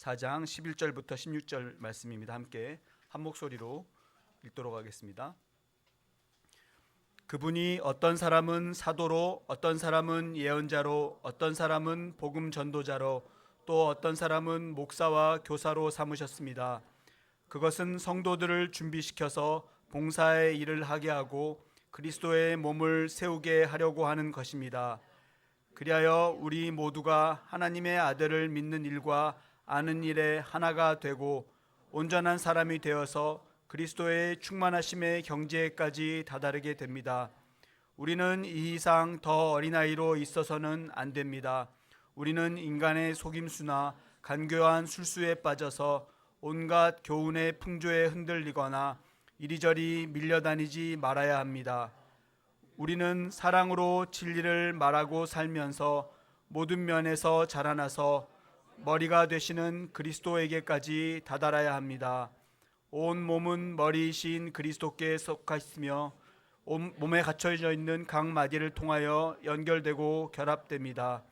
4장 11절부터 16절 말씀입니다. 함께 한 목소리로 읽도록 하겠습니다. 그분이 어떤 사람은 사도로, 어떤 사람은 예언자로, 어떤 사람은 복음 전도자로, 또 어떤 사람은 목사와 교사로 삼으셨습니다. 그것은 성도들을 준비시켜서 봉사의 일을 하게 하고 그리스도의 몸을 세우게 하려고 하는 것입니다. 그리하여 우리 모두가 하나님의 아들을 믿는 일과 아는 일에 하나가 되고 온전한 사람이 되어서 그리스도의 충만하심의 경지에까지 다다르게 됩니다. 우리는 이 이상 더 어린아이로 있어서는 안 됩니다. 우리는 인간의 속임수나 간교한 술수에 빠져서 온갖 교훈의 풍조에 흔들리거나 이리저리 밀려다니지 말아야 합니다. 우리는 사랑으로 진리를 말하고 살면서 모든 면에서 자라나서 머리가 되시는 그리스도에게까지 다다라야 합니다. 온 몸은 머리이신 그리스도께 속하시며 몸에 갖춰져 있는 각 마디를 통하여 연결되고 결합됩니다.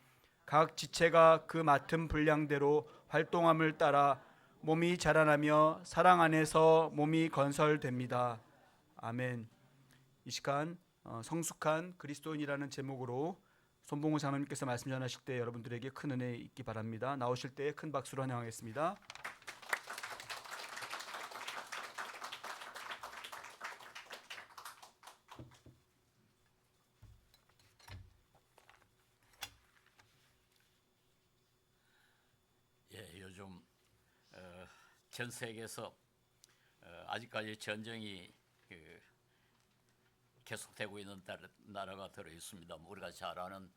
각 지체가 그 맡은 분량대로 활동함을 따라 몸이 자라나며 사랑 안에서 몸이 건설됩니다. 아멘. 이 시간 성숙한 그리스도인이라는 제목으로 손봉우 장로님께서 말씀 전하실 때 여러분들에게 큰 은혜 있기 바랍니다. 나오실 때 큰 박수로 환영하겠습니다. 요즘 전 세계에서 아직까지 전쟁이 계속되고 있는 나라가 들어 있습니다. 우리가 잘 아는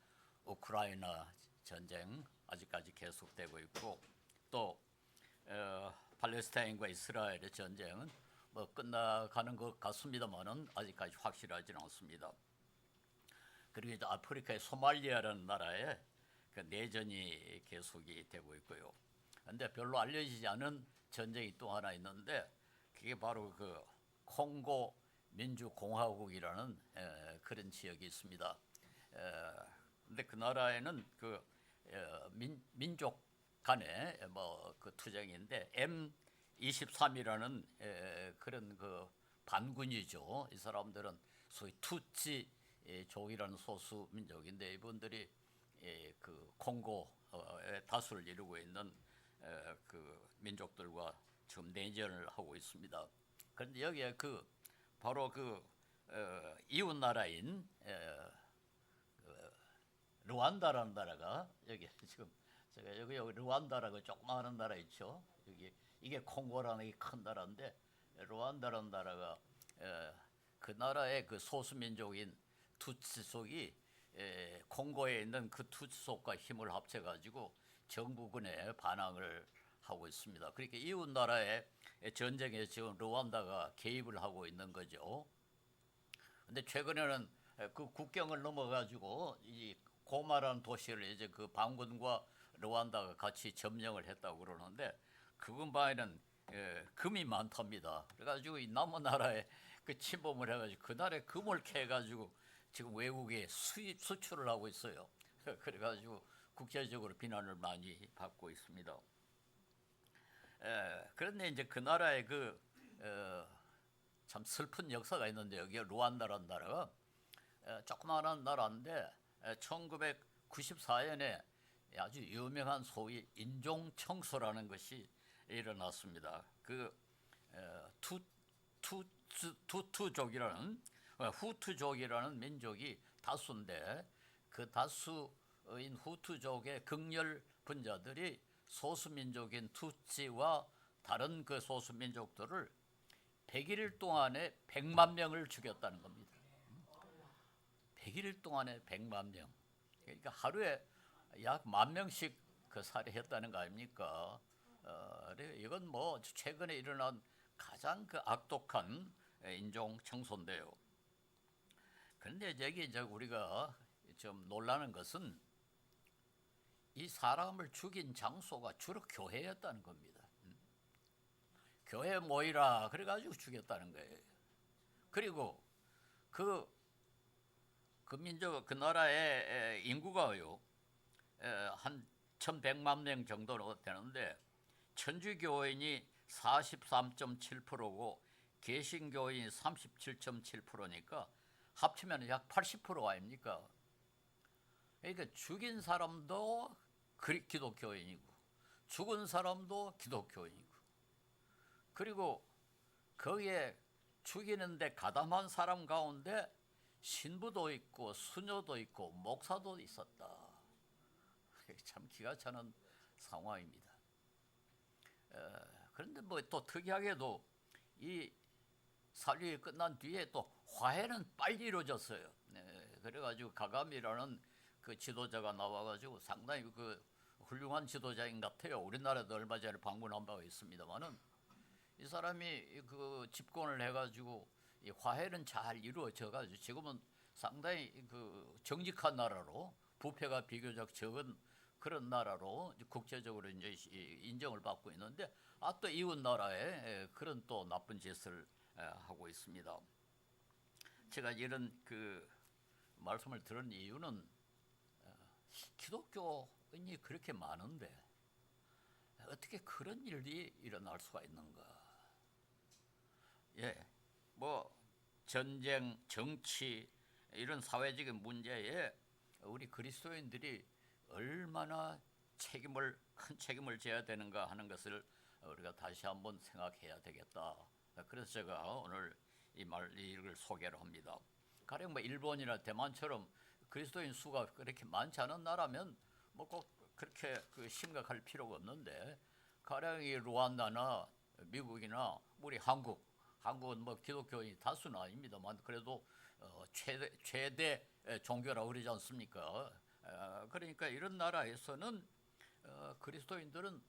우크라이나 전쟁 아직까지 계속되고 있고, 또 팔레스타인과 이스라엘의 전쟁은 뭐 끝나가는 것 같습니다만은 아직까지 확실하지는 않습니다. 그리고 이제 아프리카의 소말리아라는 나라에 그 내전이 계속이 되고 있고요. 그런데 별로 알려지지 않은 전쟁이 또 하나 있는데, 그게 바로 그 콩고 민주공화국이라는 그런 지역이 있습니다. 근데 그 나라에는 그 민족 간의 뭐 그 투쟁인데 M23이라는 그런 그 반군이죠. 이 사람들은 소위 투치족이라는 소수 민족인데, 이분들이 그 콩고의 다수를 이루고 있는 그 민족들과 지금 내전을 하고 있습니다. 그런데 여기에 그 바로 그 이웃 나라인 르완다라는 나라가, 여기 지금 제가 여기 르완다라고 조그마한 나라 있죠. 여기 이게 콩고라는 큰 나라인데, 르완다라는 나라가 그 나라의 그 소수 민족인 투치족이 콩고에 있는 그 투치족과 힘을 합쳐 가지고 정부군에 반항을 하고 있습니다. 그러니까 이웃 나라의 전쟁에 지금 르완다가 개입을 하고 있는 거죠. 근데 최근에는 그 국경을 넘어 가지고 이 고마라는 도시를 이제 그 반군과 르완다가 같이 점령을 했다고 그러는데, 그 근방에는 금이 많답니다. 그래가지고 이 남은 나라에 그 침범을 해가지고 그 나라에 금을 캐가지고 지금 외국에 수출을 하고 있어요. 그래가지고 국제적으로 비난을 많이 받고 있습니다. 그런데 이제 그 나라에 그 참 슬픈 역사가 있는데, 여기 루안다라는 나라가 조그마한 나라인데 1994년에 아주 유명한 소위 인종청소라는 것이 일어났습니다. 그 투투족이라는 후투족이라는 민족이 다수인데, 그 다수인 후투족의 극렬 분자들이 소수민족인 투치와 다른 그 소수민족들을 100일 동안에 100만 명을 죽였다는 겁니다. 100일 동안에 100만 명. 그러니까 하루에 약 10,000명씩 그 살해했다는 거 아닙니까? 이건 뭐 최근에 일어난 가장 그 악독한 인종 청소인데요. 그런데 여기 이제 우리가 좀 놀라는 것은 이 사람을 죽인 장소가 주로 교회였다는 겁니다. 교회 모이라 그래가지고 죽였다는 거예요. 그리고 그 민족, 그 나라의 인구가요, 한 1,100만 명 정도로 되는데, 천주교인이 43.7%고 개신교인이 37.7%니까 합치면 약 80% 아닙니까? 그러니까 죽인 사람도 기독교인이고 죽은 사람도 기독교인이고 그리고 거기에 죽이는데 가담한 사람 가운데 신부도 있고 수녀도 있고 목사도 있었다. 참 기가 차는 상황입니다. 그런데 뭐 또 특이하게도 이 살육이 끝난 뒤에 또 화해는 빨리 이루어졌어요. 그래가지고 가감이라는 그 지도자가 나와가지고 상당히 그 훌륭한 지도자인 것 같아요. 우리나라도 얼마 전에 방문한 바가 있습니다만은 이 사람이 그 집권을 해가지고 이 화해는 잘 이루어져가지고 지금은 상당히 그 정직한 나라로 부패가 비교적 적은 그런 나라로 국제적으로 이제 인정을 받고 있는데 또 이웃 나라에 그런 또 나쁜 짓을 하고 있습니다. 제가 이런 그 말씀을 들은 이유는 기독교인이 그렇게 많은데 어떻게 그런 일이 일어날 수가 있는가? 예, 뭐 전쟁, 정치 이런 사회적인 문제에 우리 그리스도인들이 얼마나 큰 책임을 져야 되는가 하는 것을 우리가 다시 한번 생각해야 되겠다. 그래서 제가 오늘 이를 소개를 합니다. 가령 뭐 일본이나 대만처럼 그리스도인 수가 그렇게 많지 않은 나라면 뭐 꼭 그렇게 그 심각할 필요가 없는데 가령 이 루안다나 미국이나 우리 한국은 뭐 기독교인이 다수는 아닙니다만 그래도 최대 종교라고 그러지 않습니까? 그러니까 이런 나라에서는 그리스도인들은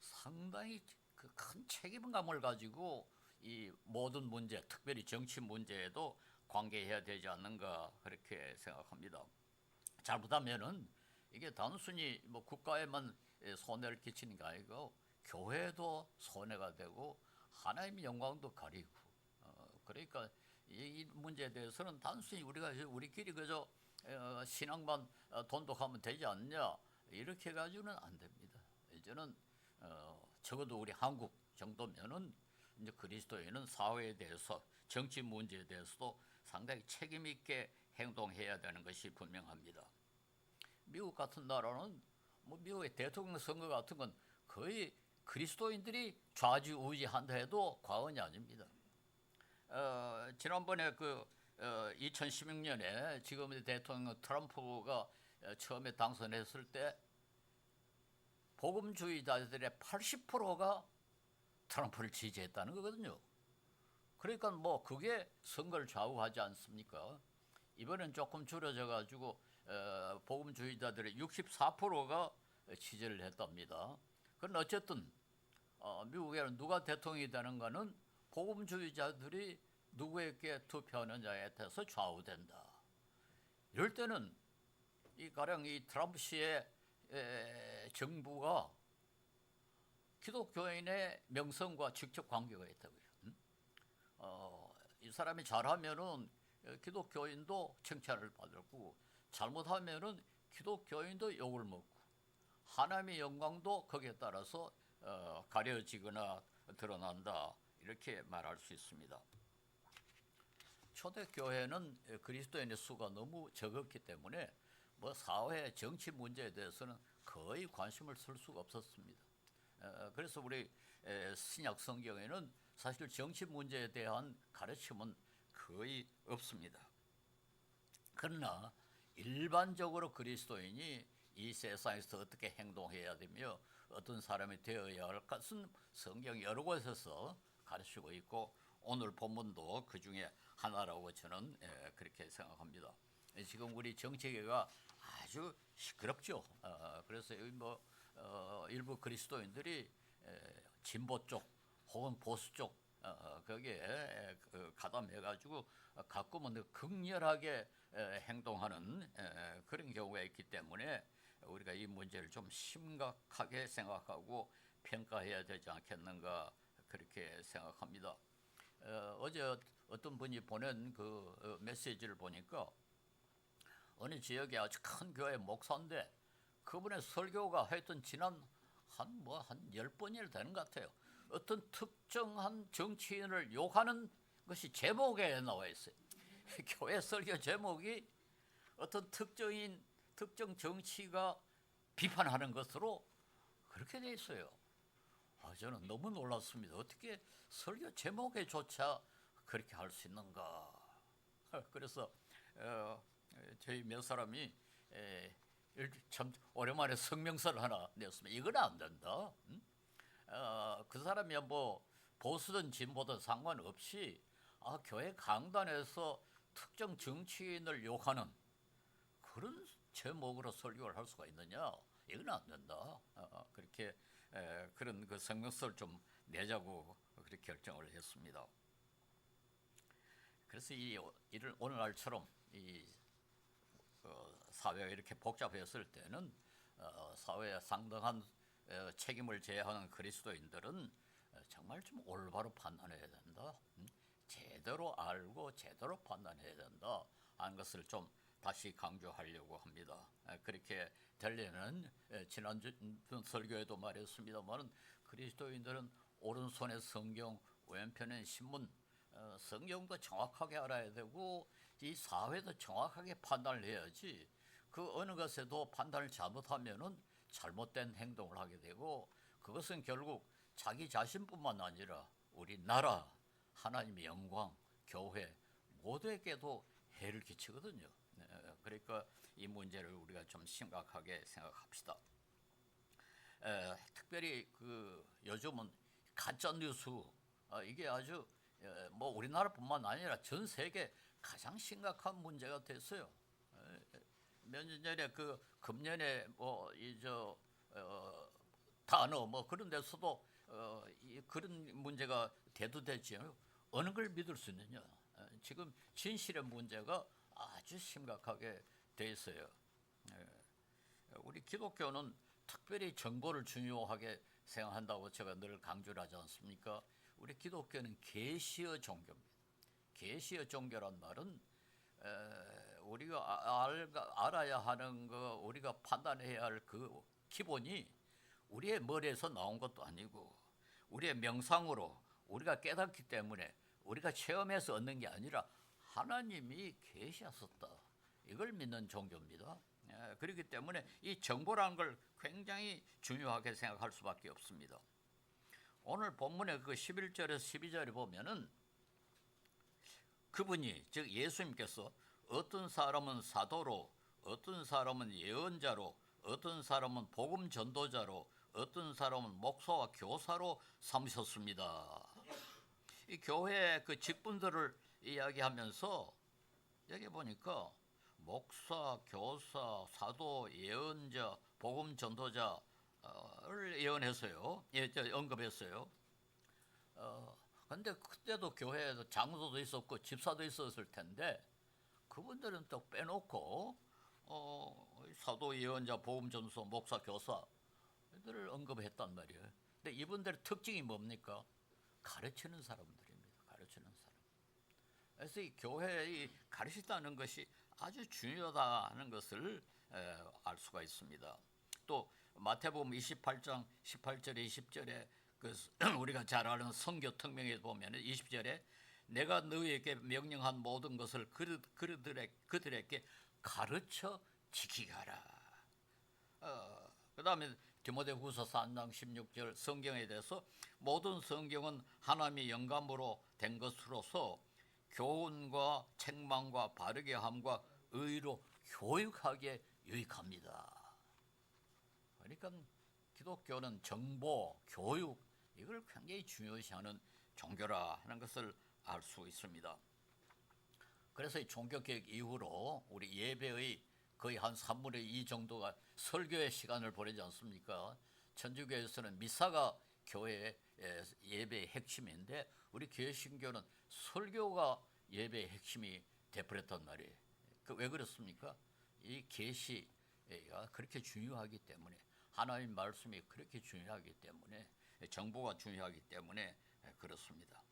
상당히 그 큰 책임감을 가지고 이 모든 문제, 특별히 정치 문제에도 관계해야 되지 않는가 그렇게 생각합니다. 잘못하면은 이게 단순히 뭐 국가에만 손해를 끼치는 게 아니고 교회도 손해가 되고 하나님의 영광도 가리고 그러니까 이 문제에 대해서는 단순히 우리끼리 그저 신앙만 돈독하면 되지 않냐 이렇게 해가지고는 안 됩니다. 이제는 적어도 우리 한국 정도면은 이제 그리스도인은 사회에 대해서 정치 문제에 대해서도 상당히 책임 있게 행동해야 되는 것이 분명합니다. 미국 같은 나라는 뭐 미국의 대통령 선거 같은 건 거의 그리스도인들이 좌지우지한다 해도 과언이 아닙니다. 지난번에 그 2016년에 지금의 대통령 트럼프가 처음에 당선했을 때 복음주의자들의 80%가 트럼프를 지지했다는 거거든요. 그러니까 뭐 그게 선거를 좌우하지 않습니까? 이번엔 조금 줄어져 가지고 복음주의자들의 64%가 지지를 했답니다. 그건 어쨌든 미국에는 누가 대통령이 되는가는 복음주의자들이 누구에게 투표하느냐에 따라서 좌우된다. 이럴 때는 가령 이 트럼프 씨의 정부가 기독교인의 명성과 직접 관계가 있다고요. 이 사람이 잘하면은 기독교인도 칭찬을 받을 거고 잘못하면은 기독교인도 욕을 먹고 하나님의 영광도 거기에 따라서 가려지거나 드러난다 이렇게 말할 수 있습니다. 초대교회는 그리스도인의 수가 너무 적었기 때문에 뭐 사회 정치 문제에 대해서는 거의 관심을 쓸 수가 없었습니다. 그래서 우리 신약 성경에는 사실 정치 문제에 대한 가르침은 거의 없습니다. 그러나 일반적으로 그리스도인이 이 세상에서 어떻게 행동해야 되며 어떤 사람이 되어야 할 것은 성경 여러 곳에서 가르치고 있고 오늘 본문도 그 중에 하나라고 저는 그렇게 생각합니다. 지금 우리 정치계가 아주 시끄럽죠. 그래서 여기 뭐 일부 그리스도인들이 진보 쪽 혹은 보수 쪽 거기에 가담해가지고 가끔은 극렬하게 행동하는 그런 경우가 있기 때문에 우리가 이 문제를 좀 심각하게 생각하고 평가해야 되지 않겠는가 그렇게 생각합니다. 어제 어떤 분이 보낸 그 메시지를 보니까 어느 지역에 아주 큰 교회 목사인데 그분의 설교가 하여튼 지난 한 10번이나 되는 것 같아요. 어떤 특정한 정치인을 욕하는 것이 제목에 나와 있어요. 교회 설교 제목이 어떤 특정 정치가 비판하는 것으로 그렇게 돼 있어요. 저는 너무 놀랐습니다. 어떻게 설교 제목에조차 그렇게 할 수 있는가. 그래서 저희 몇 사람이 참 오랜만에 성명서를 하나 냈습니다. 이건 안 된다. 그 사람이 뭐 보수든 진보든 상관없이 교회 강단에서 특정 정치인을 욕하는 그런 제목으로 설교를 할 수가 있느냐? 이건 안 된다. 그렇게 그런 그 성명서를 좀 내자고 그렇게 결정을 했습니다. 그래서 이를 오늘날처럼 이 사회가 이렇게 복잡했을 때는 사회에 상당한 책임을 져야 하는 그리스도인들은 정말 좀 올바로 판단해야 된다. 제대로 알고 제대로 판단해야 된다 하는 것을 좀 다시 강조하려고 합니다. 그렇게 되려는 지난주 설교에도 말했습니다만 그리스도인들은 오른손에 성경, 왼편에 신문, 성경도 정확하게 알아야 되고 이 사회도 정확하게 판단을 해야지 그 어느 것에도 판단을 잘못하면은 잘못된 행동을 하게 되고 그것은 결국 자기 자신뿐만 아니라 우리 나라, 하나님의 영광, 교회 모두에게도 해를 끼치거든요. 그러니까 이 문제를 우리가 좀 심각하게 생각합시다. 특별히 그 요즘은 가짜 뉴스 이게 아주 뭐 우리나라뿐만 아니라 전 세계 가장 심각한 문제가 됐어요. 몇 년 전에 그 금년에 단어 뭐 그런 데서도 그런 문제가 대두됐지요. 어느 걸 믿을 수 있느냐? 지금 진실의 문제가 아주 심각하게 돼 있어요. 우리 기독교는 특별히 정보를 중요하게 생각한다고 제가 늘 강조를 하지 않습니까? 우리 기독교는 계시의 종교입니다. 계시의 종교란 말은 우리가 알아야 하는 거, 우리가 판단해야 할 그 기본이 우리의 머리에서 나온 것도 아니고 우리의 명상으로 우리가 깨닫기 때문에 우리가 체험해서 얻는 게 아니라 하나님이 계시하셨다. 이걸 믿는 종교입니다. 그렇기 때문에 이 정보라는 걸 굉장히 중요하게 생각할 수밖에 없습니다. 오늘 본문의 그 11절에서 12절에 보면은 그분이 즉 예수님께서 어떤 사람은 사도로, 어떤 사람은 예언자로, 어떤 사람은 복음 전도자로, 어떤 사람은 목사와 교사로 삼으셨습니다. 이 교회 그 직분들을 이야기하면서 여기 보니까 목사, 교사, 사도, 예언자, 복음 전도자를 예언했어요. 언급했어요. 근데 그때도 교회에서 장로도 있었고 집사도 있었을 텐데 그분들은 또 빼놓고 사도, 예언자, 복음 전도사, 목사, 교사 이들을 언급했단 말이에요. 근데 이분들의 특징이 뭡니까? 가르치는 사람들입니다. 가르치는 사람. 그래서 이 교회의 가르친다는 것이 아주 중요하다는 것을 알 수가 있습니다. 또 마태복음 28장 18절에 20절에 그 우리가 잘 아는 선교 특명에 보면 20절에 내가 너희에게 명령한 모든 것을 그들에게 가르쳐 지키게 하라. 그 다음에 디모데후서 3장 16절 성경에 대해서 모든 성경은 하나님의 영감으로 된 것으로서 교훈과 책망과 바르게 함과 의로 교육하기에 유익합니다. 그러니까 기독교는 정보, 교육 이걸 굉장히 중요시하는 종교라 하는 것을 알 수 있습니다. 그래서 이 종교개혁 이후로 우리 예배의 거의 한 3분의 2 정도가 설교의 시간을 보내지 않습니까? 천주교에서는 미사가 교회의 예배의 핵심인데 우리 개신교는 설교가 예배의 핵심이 되버렸단 말이에요. 왜 그렇습니까? 이 계시가 그렇게 중요하기 때문에 하나님 말씀이 그렇게 중요하기 때문에 정보가 중요하기 때문에 그렇습니다.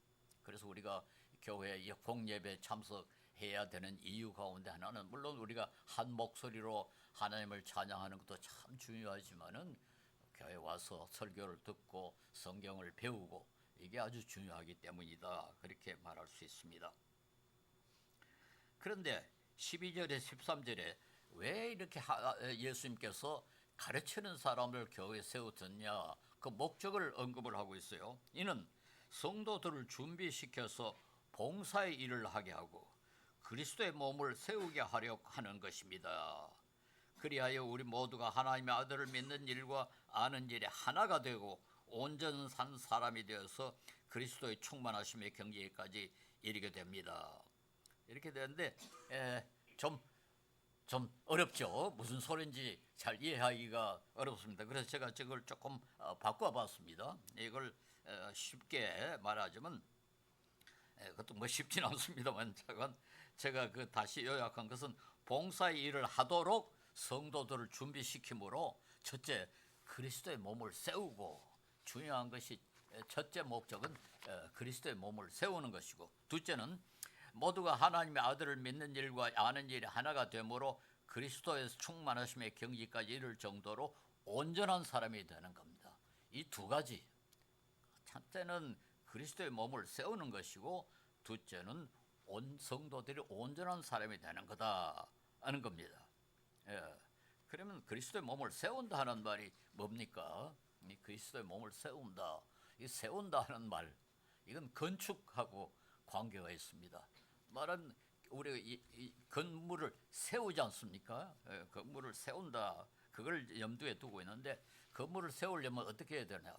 그래서 우리가 교회 공예배 참석해야 되는 이유 가운데 하나는 물론 우리가 한 목소리로 하나님을 찬양하는 것도 참 중요하지만은 교회 와서 설교를 듣고 성경을 배우고 이게 아주 중요하기 때문이다. 그렇게 말할 수 있습니다. 그런데 12절에 13절에 왜 이렇게 예수님께서 가르치는 사람을 교회에 세우셨냐, 그 목적을 언급을 하고 있어요. 이는 성도들을 준비시켜서 봉사의 일을 하게 하고 그리스도의 몸을 세우게 하려 하는 것입니다. 그리하여 우리 모두가 하나님의 아들을 믿는 일과 아는 일에 하나가 되고 온전한 사람이 되어서 그리스도의 충만하심의 경지에까지 이르게 됩니다. 이렇게 되는데 좀 어렵죠. 무슨 소리인지 잘 이해하기가 어렵습니다. 그래서 제가 이걸 조금 바꿔봤습니다. 이걸 쉽게 말하자면, 그것도 뭐 쉽진 않습니다만 제가 그 다시 요약한 것은 봉사의 일을 하도록 성도들을 준비시키므로, 첫째 그리스도의 몸을 세우고, 중요한 것이 첫째 목적은 그리스도의 몸을 세우는 것이고, 둘째는 모두가 하나님의 아들을 믿는 일과 아는 일이 하나가 되므로 그리스도에서 충만하심의 경지까지 이를 정도로 온전한 사람이 되는 겁니다. 이 두 가지, 첫째는 그리스도의 몸을 세우는 것이고, 둘째는 성도들이 온전한 사람이 되는 거다 하는 겁니다. 그러면 그리스도의 몸을 세운다 하는 말이 뭡니까? 이 그리스도의 몸을 세운다, 이 세운다 하는 말, 이건 건축하고 관계가 있습니다. 말은 우리가 이 건물을 세우지 않습니까? 건물을 세운다, 그걸 염두에 두고 있는데, 건물을 세우려면 어떻게 해야 되냐?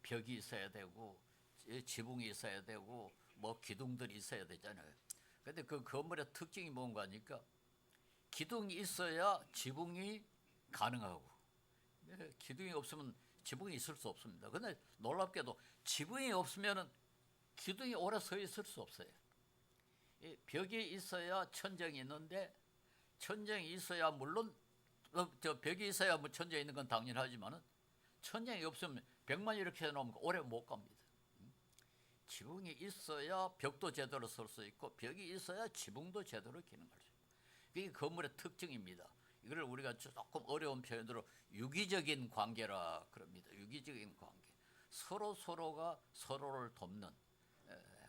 벽이 있어야 되고 지붕이 있어야 되고 뭐 기둥들이 있어야 되잖아요. 근데 그 건물의 특징이 뭔가 하니까 기둥이 있어야 지붕이 가능하고, 기둥이 없으면 지붕이 있을 수 없습니다. 근데 놀랍게도 지붕이 없으면 기둥이 오래 서 있을 수 없어요. 벽이 있어야 천정이 있는데, 천정이 있어야 물론 저 벽이 있어야 뭐 천정이 있는 건 당연하지만은, 천정이 없으면 벽만 이렇게 해놓으면 오래 못 갑니다. 지붕이 있어야 벽도 제대로 설 수 있고, 벽이 있어야 지붕도 제대로 기능할 수 있고, 이게 건물의 특징입니다. 이걸 우리가 조금 어려운 표현으로 유기적인 관계라 그럽니다. 유기적인 관계, 서로가 서로를 돕는,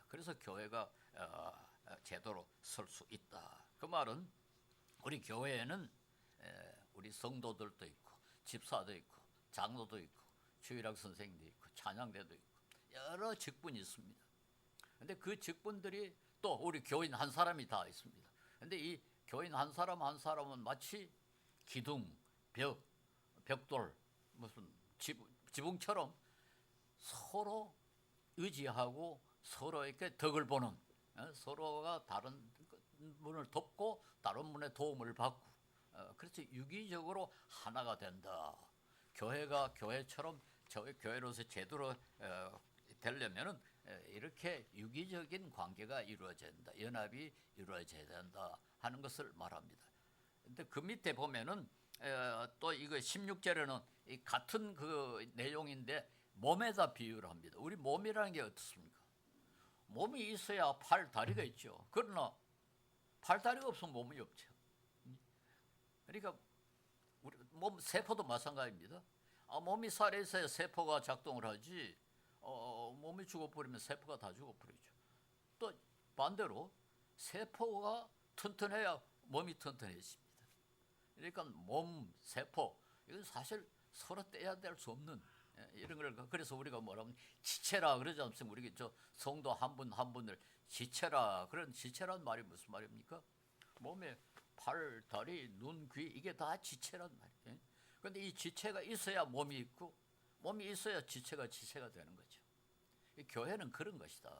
그래서 교회가 제대로 설 수 있다. 그 말은 우리 교회에는 우리 성도들도 있고 집사도 있고 장로도 있고 주일학 선생님도 있고 찬양대도 있고 여러 직분이 있습니다. 근데 그 직분들이 또 우리 교인 한 사람이 다 있습니다. 근데 이 교인 한 사람 한 사람은 마치 기둥, 벽돌, 무슨 지붕처럼 서로 의지하고 서로에게 덕을 보는, 서로가 다른 분을 돕고 다른 분의 도움을 받고, 그래서 유기적으로 하나가 된다. 교회가 교회처럼 교회로서 제대로 되려면은 이렇게 유기적인 관계가 이루어져야 된다. 연합이 이루어져야 된다 하는 것을 말합니다. 근데 그 밑에 보면은 또 이거 16절에는 이 같은 그 내용인데 몸에다 비유를 합니다. 우리 몸이라는 게 어떻습니까? 몸이 있어야 팔, 다리가 있죠. 그러나 팔, 다리가 없으면 몸이 없죠. 그러니까 우리 몸 세포도 마찬가지입니다. 몸이 살에 있어야 세포가 작동을 하지, 몸이 죽어버리면 세포가 다 죽어버리죠. 또 반대로 세포가 튼튼해야 몸이 튼튼해집니다. 그러니까 몸, 세포, 이건 사실 서로 떼야 될 수 없는 이런 걸, 그래서 우리가 뭐라면 지체라 그러지 않습니까? 우리 저 성도 한 분 한 분을 지체라, 그런 지체란 말이 무슨 말입니까? 몸에 팔, 다리, 눈, 귀, 이게 다 지체란 말이에요. 그런데 이 지체가 있어야 몸이 있고, 몸이 있어야 지체가 되는 거죠. 이 교회는 그런 것이다.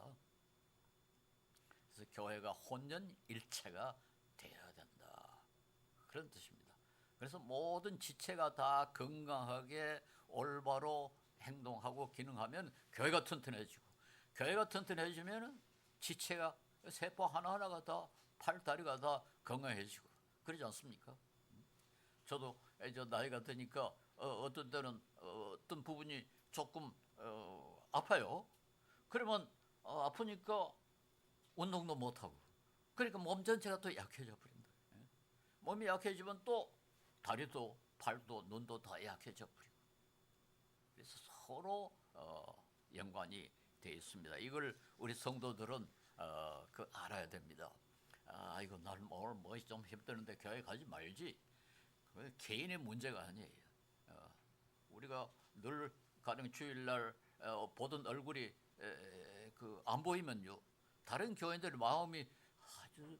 그래서 교회가 혼연일체가 되어야 된다, 그런 뜻입니다. 그래서 모든 지체가 다 건강하게 올바로 행동하고 기능하면 교회가 튼튼해지고, 교회가 튼튼해지면 지체가, 세포 하나하나가 다, 팔, 다리가 다 건강해지고, 그러지 않습니까? 저도 이제 나이가 드니까 어떤 때는 어떤 부분이 조금 아파요. 그러면 아프니까 운동도 못하고, 그러니까 몸 전체가 또 약해져 버린다. 몸이 약해지면 또 다리도 팔도 눈도 다 약해져 버리고, 그래서 서로 연관이 되어 있습니다. 이걸 우리 성도들은 알아야 됩니다. 이거 날 오늘 뭐좀 힘드는데 교회 가지 말지. 그건 개인의 문제가 아니에요. 우리가 늘 가령 주일날 보던 얼굴이 안 보이면요, 다른 교인들 마음이 아주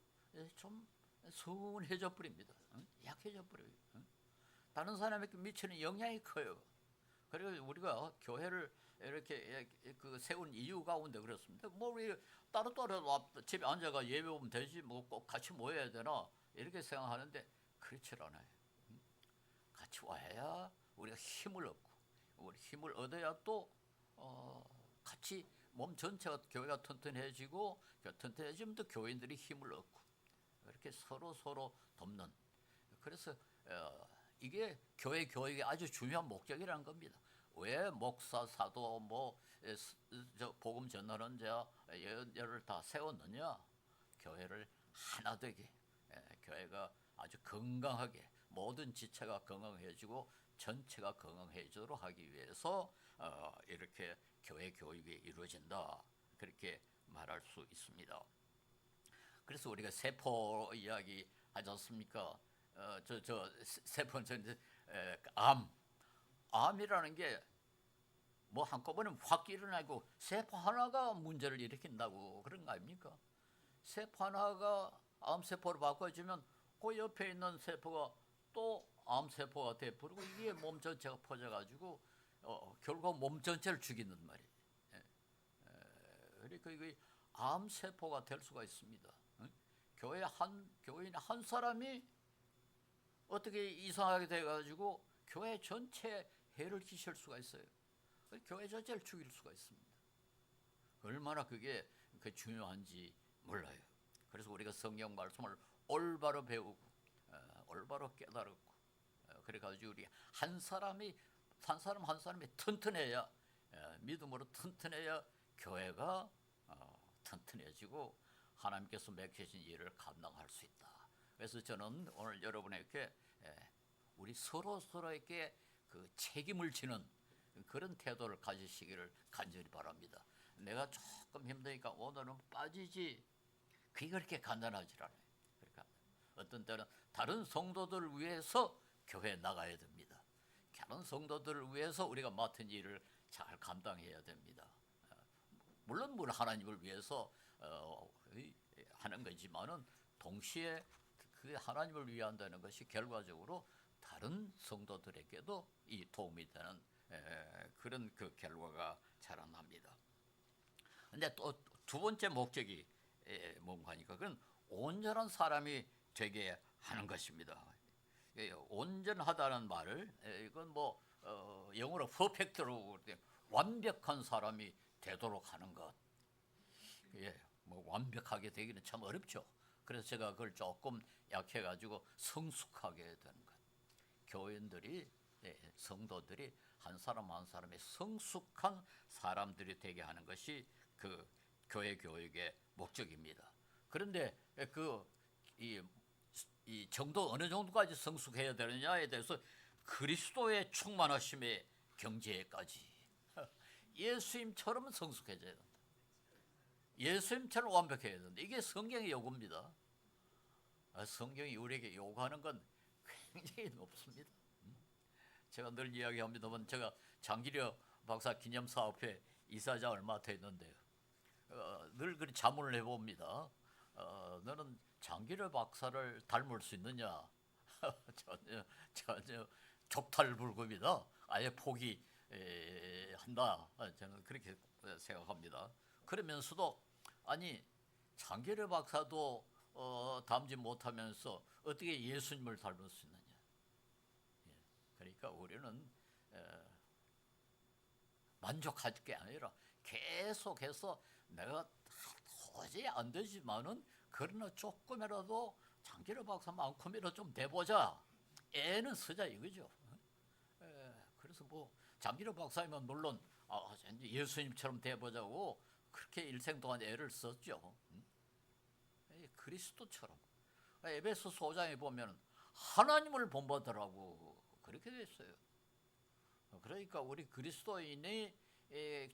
좀 서운해져 버립니다. 약해져 버려요. 다른 사람에게 미치는 영향이 커요. 그리고 우리가 교회를 이렇게 세운 이유 가운데 그렇습니다. 뭐 우리 따로따로 집에 앉아가 예배 보면 되지 뭐 꼭 같이 모여야 되나 이렇게 생각하는데 그렇지 않아요. 같이 와야 우리가 힘을 얻고, 우리 힘을 얻어야 또 같이 몸 전체가 교회가 튼튼해지고, 튼튼해지면 또 교인들이 힘을 얻고, 이렇게 서로 돕는. 그래서 이게 교회 교육의 아주 중요한 목적이라는 겁니다. 왜 목사, 사도, 복음 전하는 자, 예언자를 다 세웠느냐? 교회를 하나 되게, 교회가 아주 건강하게, 모든 지체가 건강해지고 전체가 건강해지도록 하기 위해서 이렇게 교회 교육이 이루어진다, 그렇게 말할 수 있습니다. 그래서 우리가 세포 이야기 하지 않습니까? 세포는 암이라는 게 뭐 한꺼번에 확 일어나고 세포 하나가 문제를 일으킨다고 그런 거 아닙니까? 세포 하나가 암세포로 바꿔지면 그 옆에 있는 세포가 또 암세포가 돼버리고 이게 몸 전체가 퍼져가지고 결국 몸 전체를 죽이는 말이에요. 그러니까 이게 암세포가 될 수가 있습니다. 교회 교인 한 사람이 어떻게 이상하게 돼가지고 교회 전체에 해를 끼칠 수가 있어요. 교회 전체를 죽일 수가 있습니다. 얼마나 그게 중요한지 몰라요. 그래서 우리가 성경 말씀을 올바로 배우고 올바로 깨달았고, 그래가지고 우리 한 사람이 한 사람이 튼튼해야, 믿음으로 튼튼해야 교회가 튼튼해지고 하나님께서 맡기신 일을 감당할 수 있다. 그래서 저는 오늘 여러분에게 우리 서로에게 그 책임을 지는 그런 태도를 가지시기를 간절히 바랍니다. 내가 조금 힘드니까 오늘은 빠지지, 그게 그렇게 간단하지 않아요. 그러니까 어떤 때는 다른 성도들을 위해서 교회에 나가야 됩니다. 다른 성도들을 위해서 우리가 맡은 일을 잘 감당해야 됩니다. 물론 하나님을 위해서 하는 거지만은 동시에 그 하나님을 위해 한다는 것이 결과적으로 다른 성도들에게도 이 도움이 되는 그런 그 결과가 자라납니다. 근데 또 두 번째 목적이 뭔가 하니까 그건 온전한 사람이 되게 하는 것입니다. 온전하다는 말을 이건 뭐 영어로 퍼펙트로 완벽한 사람이 되도록 하는 것. 뭐 완벽하게 되기는 참 어렵죠. 그래서 제가 그걸 조금 약해가지고 성숙하게 되는 것. 교인들이, 성도들이 한 사람 한 사람의 성숙한 사람들이 되게 하는 것이 그 교회 교육의 목적입니다. 그런데 이 정도 어느 정도까지 성숙해야 되느냐에 대해서 그리스도의 충만하심의 경지에까지 예수님처럼 성숙해져야 된다. 예수님처럼 완벽해야 된다. 이게 성경의 요구입니다. 성경이 우리에게 요구하는 건 굉장히 높습니다. 제가 늘 이야기합니다만 제가 장기려 박사 기념사업회 이사장 얼마 됐는데요. 늘 그런 자문을 해봅니다. 너는 장기려 박사를 닮을 수 있느냐? 전혀 족탈불급이다. 아예 포기한다. 저는 그렇게 생각합니다. 그러면서도 아니 장기려 박사도 닮지 못하면서 어떻게 예수님을 닮을 수 있느냐? 그러니까 우리는 만족할 게 아니라 계속해서 내가 도저히 안 되지만은 그러나 조금이라도 장기려 박사만큼이라도 좀 돼보자. 애는 쓰자 이거죠. 그래서 뭐 장기려 박사이면 물론 예수님처럼 돼보자고 그렇게 일생 동안 애를 썼죠. 그리스도처럼. 에베소 5장에 보면 하나님을 본받으라고 그렇게 됐어요. 그러니까 우리 그리스도인이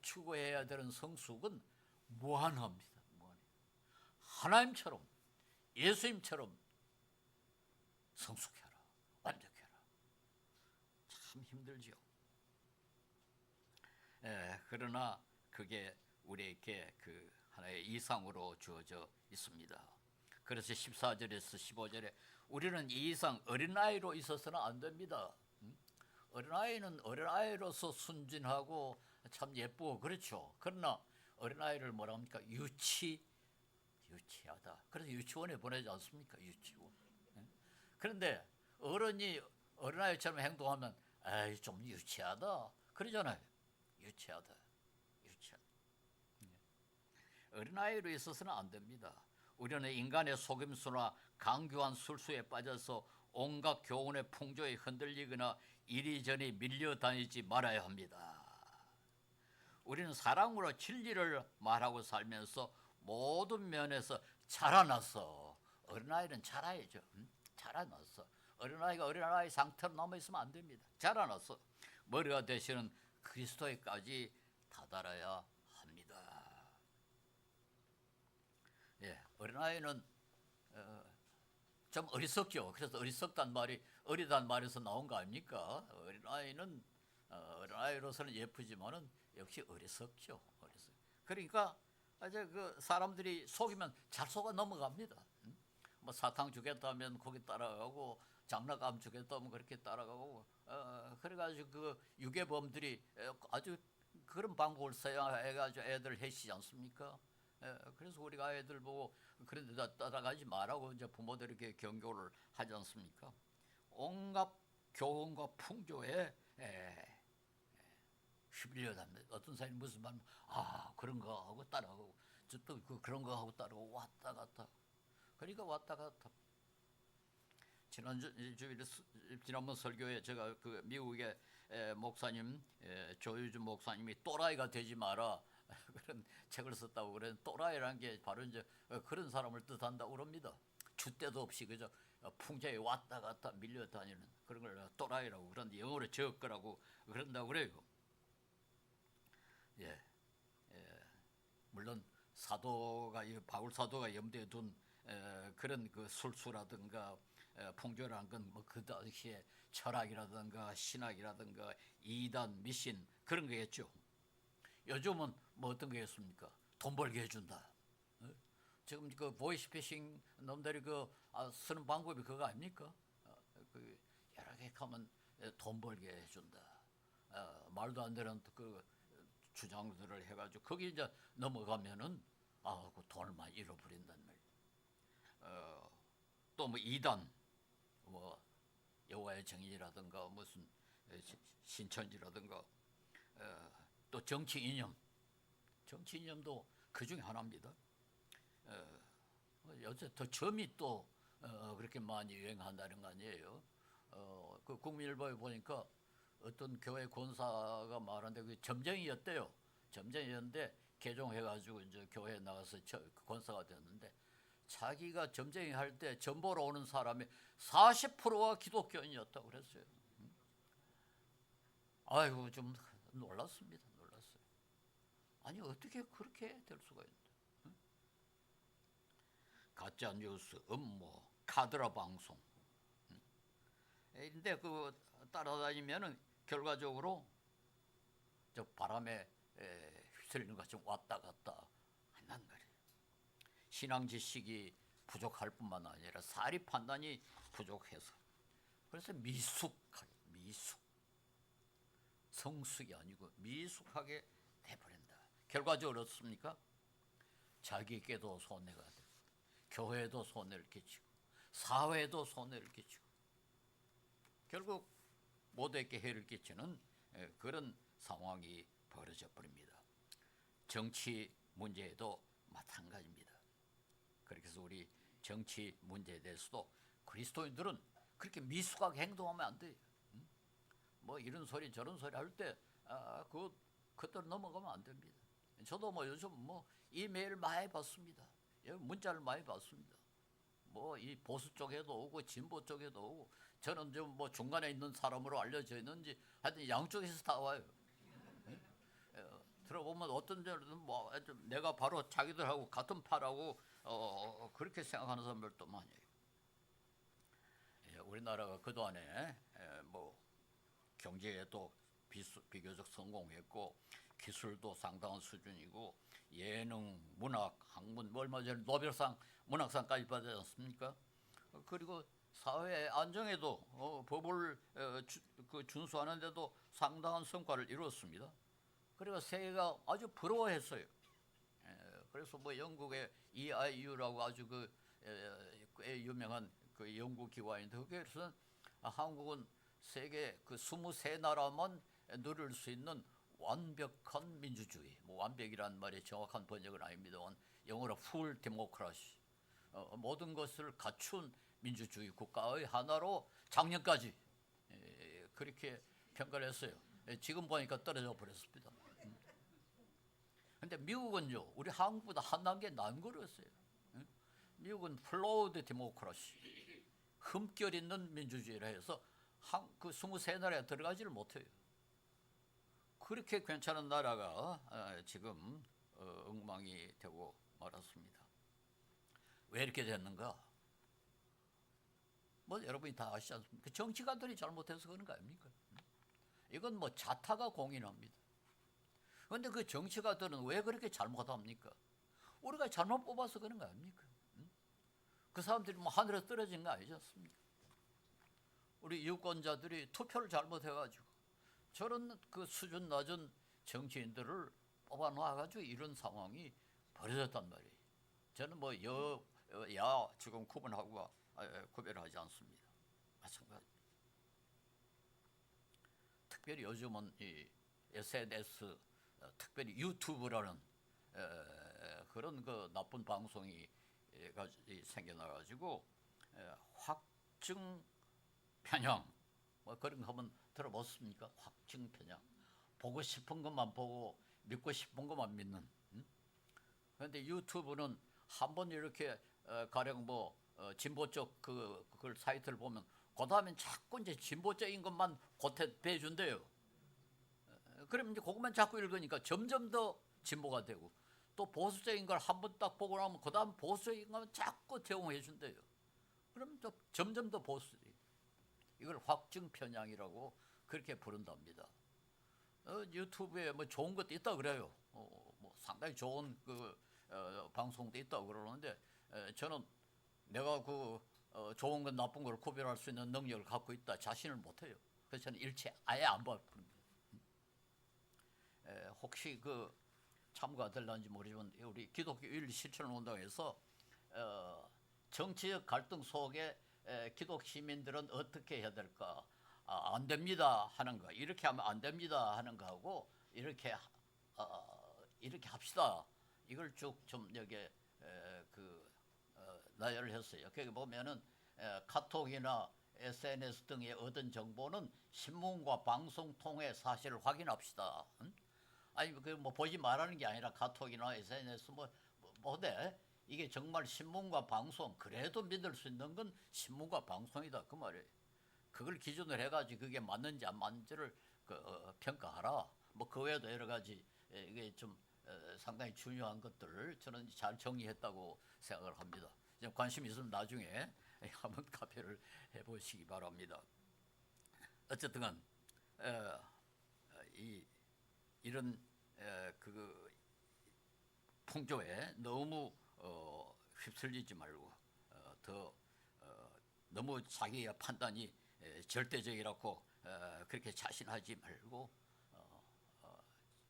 추구해야 되는 성숙은 무한합니다. 무한해. 하나님처럼 예수님처럼 성숙해라, 완벽해라. 참 힘들지요. 그러나 그게 우리에게 그 하나의 이상으로 주어져 있습니다. 그래서 14절에서 15절에 우리는 이 이상 어린아이로 있어서는 안 됩니다. 어린아이는 어린아이로서 순진하고 참 예쁘고 그렇죠. 그러나 어린아이를 뭐라 합니까? 유치하다. 그래서 유치원에 보내지 않습니까? 유치원. 그런데 어른이 어린아이처럼 행동하면 에이 좀 유치하다 그러잖아요. 유치하다. 어린아이로 있어서는 안 됩니다. 우리는 인간의 속임수나 강교한 술수에 빠져서 온갖 교훈의 풍조에 흔들리거나 이리저리 밀려다니지 말아야 합니다. 우리는 사랑으로 진리를 말하고 살면서 모든 면에서 자라났어. 어린아이는 자라야죠. 자라났어. 어린아이가 어린아이 상태로 남아있으면 안 됩니다. 자라났어. 머리가 되시는 그리스도에까지 다다라야 합니다. 어린아이는 좀 어리석죠. 그래서 어리석단 말이 어리단 말에서 나온 거 아닙니까? 어린아이는 어린아이로서는 예쁘지만은 역시 어리석죠. 그러니까 이제 그 사람들이 속이면 잘 속아 넘어갑니다. 뭐 사탕 주겠다면 거기 따라가고 장난감 주겠다면 그렇게 따라가고 그래가지고 그 유괴범들이 아주 그런 방법을 사용해가지고 애들 해치지 않습니까? 그래서 우리가 애들 보고 그런 데다 따라가지 말라고 이제 부모들에게 경고를 하지 않습니까? 온갖 교훈과 풍조에 휘둘려답니다. 어떤 사람이 무슨 말, 그런 거 하고 따라가고, 또 그런 거 하고 따라가고 왔다 갔다. 그러니까 왔다 갔다. 지난번 설교에 제가 그 미국의 목사님 조유준 목사님이 또라이가 되지 마라 그런 책을 썼다고 그랬는데 또라이라는 게 바로 이제 그런 사람을 뜻한다고 그럽니다. 줏대도 없이 그저 풍자에 왔다 갔다 밀려다니는 그런 걸 또라이라고 그런데 영어로 적거라고 그런다고 그래요. 물론 사도가 바울 사도가 염두에 둔 그런 그 술수라든가 풍조라는 건 뭐 그 당시에 철학이라든가 신학이라든가 이단 미신 그런 거겠죠. 요즘은 뭐 어떤 거겠습니까? 돈 벌게 해준다. 지금 그 보이스피싱 놈들이 쓰는 방법이 그거 아닙니까? 그 여러 개 하면 돈 벌게 해준다. 말도 안 되는 그 주장들을 해가지고 거기 이제 넘어가면은 그 돈을 많이 잃어버린단 말이에요. 또 뭐 이단, 뭐 여호와의 정인이라든가 무슨 신천지라든가 또 정치 이념도 그 중에 하나입니다. 요새 더 점이 또 그렇게 많이 유행한다는 거 아니에요. 그 국민일보에 보니까 어떤 교회 권사가 말하는데 그게 점쟁이였대요. 점쟁이였는데 개종해가지고 이제 교회에 나가서 권사가 됐는데 자기가 점쟁이 할 때 점보러 오는 사람이 40%가 기독교인이었다고 그랬어요. 아이고 좀 놀랐습니다. 놀랐어요. 아니 어떻게 그렇게 될 수가 있는데? 가짜 뉴스, 음모, 카드라 방송. 근데 그 따라다니면은 결과적으로 저 바람에 휘슬리는 것처럼 왔다 갔다 한단 말이에요. 신앙 지식이 부족할 뿐만 아니라 사리 판단이 부족해서 그래서 미숙 성숙이 아니고 미숙하게 돼버린다. 결과적으로 어떻습니까? 자기에게도 손해가 돼. 교회도 손해를 끼치고 사회도 손해를 끼치고 결국 모두에게 해를 끼치는 그런 상황이 벌어져 버립니다. 정치 문제에도 마찬가지입니다. 그렇게 해서 우리 정치 문제에 대해서도 그리스도인들은 그렇게 미숙하게 행동하면 안 돼요. 뭐 이런 소리 저런 소리 할 때 그것대로 넘어가면 안 됩니다. 저도 뭐 요즘 뭐 이메일 많이 받습니다. 문자를 많이 받습니다. 뭐 이 보수 쪽에도 오고 진보 쪽에도 오고 저는 좀 뭐 중간에 있는 사람으로 알려져 있는지 하여튼 양쪽에서 다 와요. 들어보면 어떤 데는 뭐 내가 바로 자기들하고 같은 파라고 그렇게 생각하는 사람들도 많아요. 우리나라가 그동안에 뭐 경제에도 비교적 성공했고 기술도 상당한 수준이고 예능, 문학, 학문, 얼마 전에 노벨상 문학상까지 받지 않습니까? 그리고 사회 안정에도 법을 준수하는데도 상당한 성과를 이루었습니다. 그리고 세계가 아주 부러워했어요. 그래서 뭐 영국의 EIU라고 아주 꽤 유명한 그 연구기관인데 거기에서는 한국은 세계 그 23나라만 누릴 수 있는 완벽한 민주주의, 뭐 완벽이란 말이 정확한 번역은 아닙니다만 영어로 full democracy, 모든 것을 갖춘 민주주의 국가의 하나로 작년까지 그렇게 평가를 했어요. 지금 보니까 떨어져 버렸습니다. 근데 미국은요, 우리 한국보다 한 단계 난거렸어요. 미국은 플로우드 데모크라시, 흠결 있는 민주주의라 해서 그 23나라에 들어가지를 못해요. 그렇게 괜찮은 나라가 지금 엉망이 되고 말았습니다. 왜 이렇게 됐는가? 뭐 여러분이 다 아시지 않습니까? 정치가들이 잘못해서 그런 거 아닙니까? 이건 뭐 자타가 공인합니다. 그런데 그 정치가들은 왜 그렇게 잘못합니까? 우리가 잘못 뽑아서 그런 거 아닙니까? 그 사람들이 뭐 하늘에 떨어진 거 아니지 않습니까? 우리 유권자들이 투표를 잘못해가지고 저런 그 수준 낮은 정치인들을 뽑아놔가지고 이런 상황이 벌어졌단 말이에요. 저는 뭐 야 지금 구분하고 구별하지 않습니다. 마찬가지. 특별히 요즘은 이 SNS, 특별히 유튜브라는 그런 그 나쁜 방송이 생겨나가지고 확증 편향 뭐 그런 거 한번 들어봤습니까? 확증 편향. 보고 싶은 것만 보고 믿고 싶은 것만 믿는. 그런데 유튜브는 한번 이렇게 가령 뭐 진보 쪽 그걸 사이트를 보면 그 다음엔 자꾸 이제 진보적인 것만 배준대요. 그러면 이제 그것만 자꾸 읽으니까 점점 더 진보가 되고 또 보수적인 걸 한번 딱 보고 나면 그 다음 보수적인 것만 자꾸 제공해 준대요. 그럼 또 점점 더 보수적이. 이걸 확증 편향이라고 그렇게 부른답니다. 유튜브에 뭐 좋은 것도 있다 그래요. 뭐 상당히 좋은 방송도 있다고 그러는데 저는 내가 좋은 건 나쁜 걸 구별할 수 있는 능력을 갖고 있다 자신을 못해요. 그래서 저는 일체 아예 안 봐버립니다. 혹시 참고가 될런지 모르지만 우리 기독교 윤리 실천 운동에서 정치적 갈등 속에 기독 시민들은 어떻게 해야 될까? 안 됩니다 하는 거, 이렇게 하면 안 됩니다 하는 거하고 이렇게 합시다. 이걸 쭉 좀 여기에 나열을 했어요. 거기 보면은 카톡이나 SNS 등에 얻은 정보는 신문과 방송 통해 사실을 확인합시다. 아니 뭐 보지 말라는 게 아니라 카톡이나 SNS 뭐데 이게 정말 신문과 방송 그래도 믿을 수 있는 건 신문과 방송이다 그 말이에요. 그걸 기준으로 해가지고 그게 맞는지 안 맞는지를 평가하라. 뭐 그 외에도 여러 가지 이게 좀 상당히 중요한 것들을 저는 잘 정리했다고 생각을 합니다. 관심 있으면 나중에 한번 카페를 해보시기 바랍니다. 어쨌든 이런 풍조에 너무 휩쓸리지 말고 너무 자기의 판단이 절대적이라고 그렇게 자신하지 말고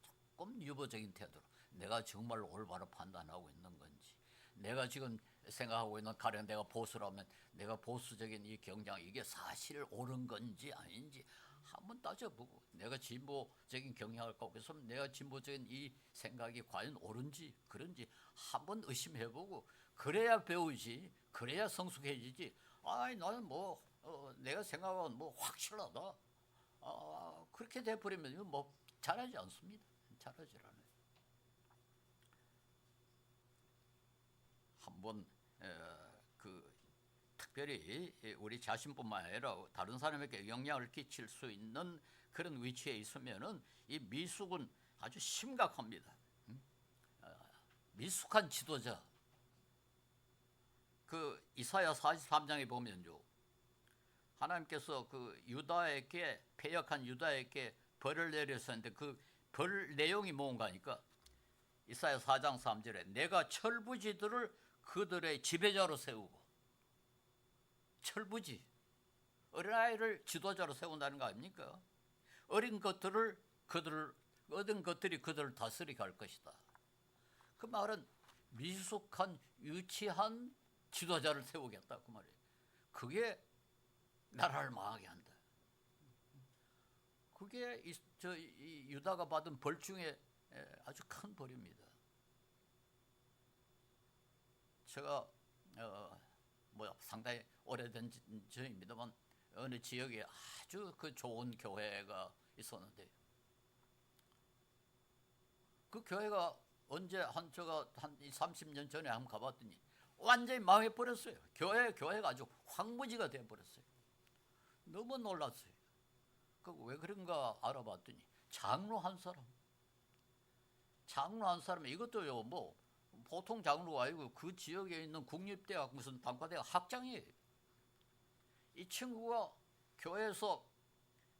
조금 유보적인 태도로 내가 정말 올바로 판단하고 있는 건지, 내가 지금 생각하고 있는 가령 내가 보수라면 내가 보수적인 이 경향 이게 사실 옳은 건지 아닌지 한번 따져보고, 내가 진보적인 경향을 갖고 있으면 내가 진보적인 이 생각이 과연 옳은지 그런지 한번 의심해보고 그래야 배우지, 그래야 성숙해지지. 아이 나는 뭐 내가 생각하면 뭐 확실하다. 그렇게 돼버리면 뭐 잘하지 않습니다. 잘하지 않아요. 한번 특별히 우리 자신뿐만 아니라 다른 사람에게 영향을 끼칠 수 있는 그런 위치에 있으면은 이 미숙은 아주 심각합니다. 미숙한 지도자. 그 이사야 43장에 보면요, 하나님께서 그 유다에게, 패역한 유다에게 벌을 내렸었는데 그 벌 내용이 뭔가 하니까 이사야 4장 3절에 내가 철부지들을 그들의 지배자로 세우고, 철부지, 어린아이를 지도자로 세운다는 거 아닙니까? 어린 것들이 그들을 다스리게 할 것이다. 그 말은 미숙한 유치한 지도자를 세우겠다 그 말이에요. 그게 나라를 망하게 한다. 그게 이 유다가 받은 벌 중에 아주 큰 벌입니다. 제가 상당히 오래된 전입니다만 어느 지역에 아주 그 좋은 교회가 있었는데, 그 교회가 언제 제가 한 30년 전에 한번 가봤더니 완전히 망해버렸어요. 교회가 아주 황무지가 돼버렸어요. 너무 놀랐어요. 왜 그런가 알아봤더니 장로 한 사람, 이것도요 뭐 보통 장로가 아니고 그 지역에 있는 국립대학 무슨 단과대학 학장이에요. 이 친구가 교회에서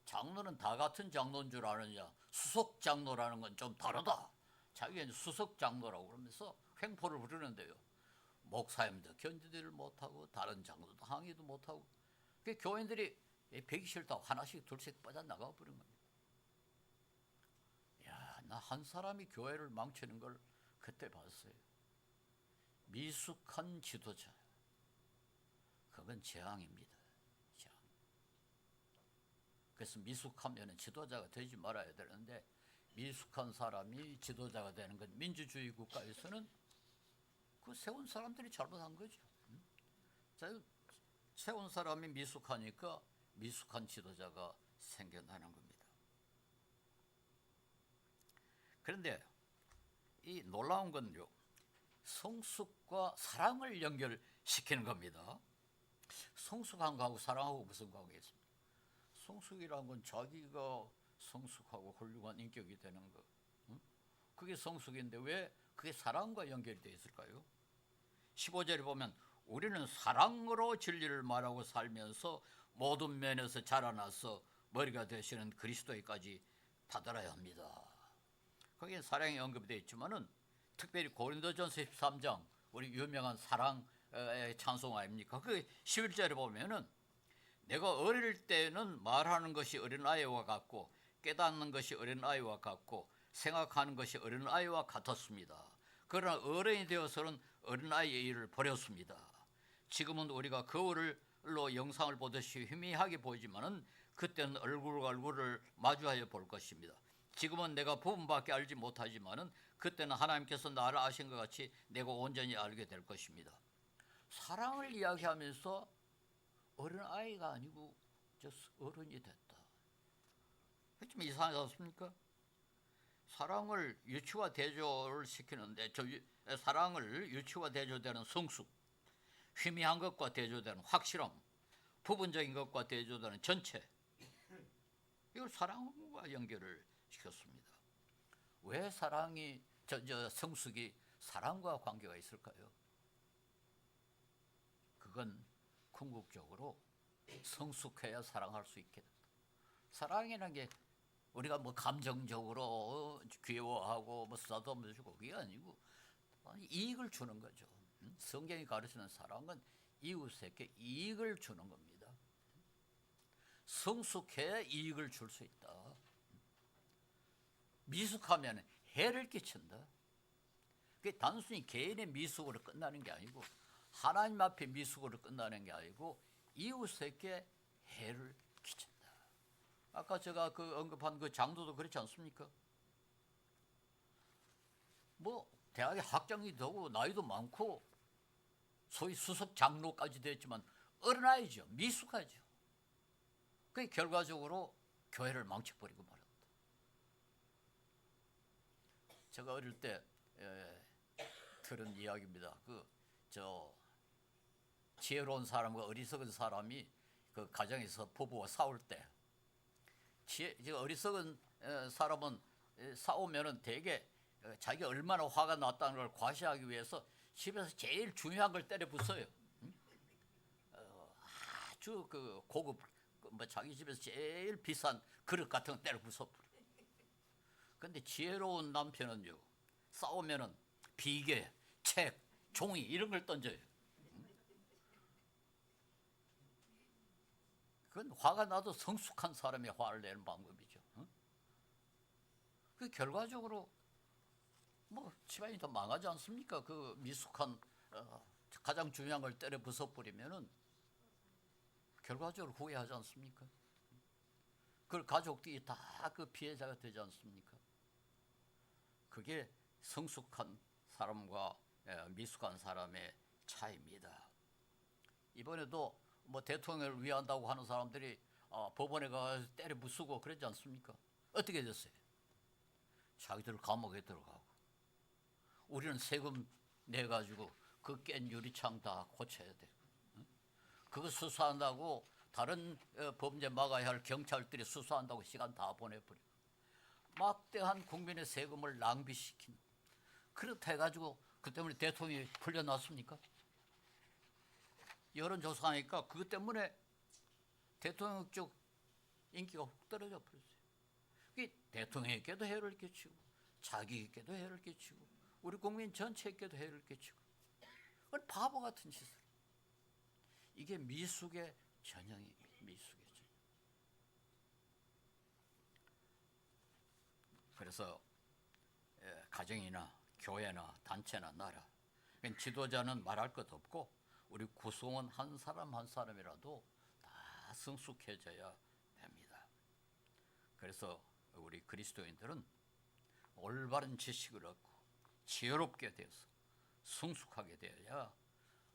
장로는 다 같은 장로인 줄 아느냐, 수석 장로라는 건 좀 다르다. 자기는 수석 장로라고 그러면서 횡포를 부르는데요, 목사님도 견디지를 못하고 다른 장로도 항의도 못하고, 그 교인들이 배기 싫다고 하나씩 둘씩 빠져나가 버린 겁니다. 야, 나 한 사람이 교회를 망치는 걸 그때 봤어요. 미숙한 지도자, 그건 재앙입니다. 재앙. 그래서 미숙하면 지도자가 되지 말아야 되는데, 미숙한 사람이 지도자가 되는 건 민주주의 국가에서는 그 세운 사람들이 잘못한 거죠. 세운 사람이 미숙하니까 미숙한 지도자가 생겨나는 겁니다. 그런데 이 놀라운 건요, 성숙과 사랑을 연결시키는 겁니다. 성숙한 거하고 사랑하고 무슨 관계가 있습니까? 성숙이라는 건 자기가 성숙하고 훌륭한 인격이 되는 거, 그게 성숙인데 왜 그게 사랑과 연결이 되어 있을까요? 15절에 보면 우리는 사랑으로 진리를 말하고 살면서 모든 면에서 자라나서 머리가 되시는 그리스도에까지 다다라야 합니다. 거기에 사랑이 언급되어 있지만은 특별히 고린도전서 13장, 우리 유명한 사랑의 찬송 아닙니까? 그 11절에 보면은 내가 어릴 때는 말하는 것이 어린아이와 같고 깨닫는 것이 어린아이와 같고 생각하는 것이 어린아이와 같았습니다. 그러나 어른이 되어서는 어린아이의 일을 버렸습니다. 지금은 우리가 거울로 영상을 보듯이 희미하게 보이지만은 그때는 얼굴과 얼굴을 마주하여 볼 것입니다. 지금은 내가 부분밖에 알지 못하지만은 그때는 하나님께서 나를 아신 것 같이 내가 온전히 알게 될 것입니다. 사랑을 이야기하면서 어린아이가 아니고 어른이 됐다. 좀 이상하지 않습니까? 사랑을 유치와 대조를 시키는데 사랑을 유치와 대조되는 성숙, 희미한 것과 대조되는 확실함, 부분적인 것과 대조되는 전체, 이걸 사랑과 연결을 시켰습니다. 왜 성숙이 사랑과 관계가 있을까요? 그건 궁극적으로 성숙해야 사랑할 수 있게 된다. 사랑이라는 게 우리가 뭐 감정적으로 귀여워하고 뭐 쓰다듬어 주고 그게 아니고 이익을 주는 거죠. 성경이 가르치는 사랑은 이웃에게 이익을 주는 겁니다. 성숙해야 이익을 줄 수 있다. 미숙하면 해를 끼친다. 그게 단순히 개인의 미숙으로 끝나는 게 아니고 하나님 앞에 미숙으로 끝나는 게 아니고 이웃에게 해를 끼친다. 아까 제가 언급한 그 장로도 그렇지 않습니까? 뭐 대학에 학장이 되고 나이도 많고 소위 수석 장로까지 됐지만 어린아이죠. 미숙하죠. 그게 결과적으로 교회를 망쳐버리고 말합니다. 제가 어릴 때 들은 이야기입니다. 지혜로운 사람과 어리석은 사람이 그 가정에서 부부와 싸울 때 어리석은 사람은 싸우면은 대개 자기가 얼마나 화가 났다는 걸 과시하기 위해서 집에서 제일 중요한 걸 때려 부숴요. 아주 그 고급 뭐 자기 집에서 제일 비싼 그릇 같은 거 때려 부숴. 근데 지혜로운 남편은요, 싸우면은 비계, 책, 종이 이런 걸 던져요. 그건 화가 나도 성숙한 사람이 화를 내는 방법이죠. 그 결과적으로 뭐 집안이 더 망하지 않습니까? 그 미숙한 가장 중요한 걸 때려 부숴버리면은 결과적으로 후회하지 않습니까? 그 가족들이 다 그 피해자가 되지 않습니까? 그게 성숙한 사람과 미숙한 사람의 차이입니다. 이번에도 뭐 대통령을 위한다고 하는 사람들이 법원에 가서 때려 부수고 그러지 않습니까? 어떻게 됐어요? 자기들 감옥에 들어가고 우리는 세금 내가지고 그 깬 유리창 다 고쳐야 돼. 그거 수사한다고 다른 범죄 막아야 할 경찰들이 수사한다고 시간 다 보내버려. 막대한 국민의 세금을 낭비시킨. 그렇다 해가지고 그 때문에 대통령이 풀려났습니까? 여론조사하니까 그것 때문에 대통령 쪽 인기가 훅 떨어져 버렸어요. 그게 대통령에게도 해를 끼치고 자기에게도 해를 끼치고 우리 국민 전체에게도 해를 끼치고 바보 같은 짓을. 이게 미숙의 전형입니다. 미숙의 전형. 그래서 가정이나 교회나 단체나 나라 지도자는 말할 것 없고 우리 구성원 한 사람 한 사람이라도 다 성숙해져야 됩니다. 그래서 우리 그리스도인들은 올바른 지식을 얻고 지혜롭게 되어서 성숙하게 되어야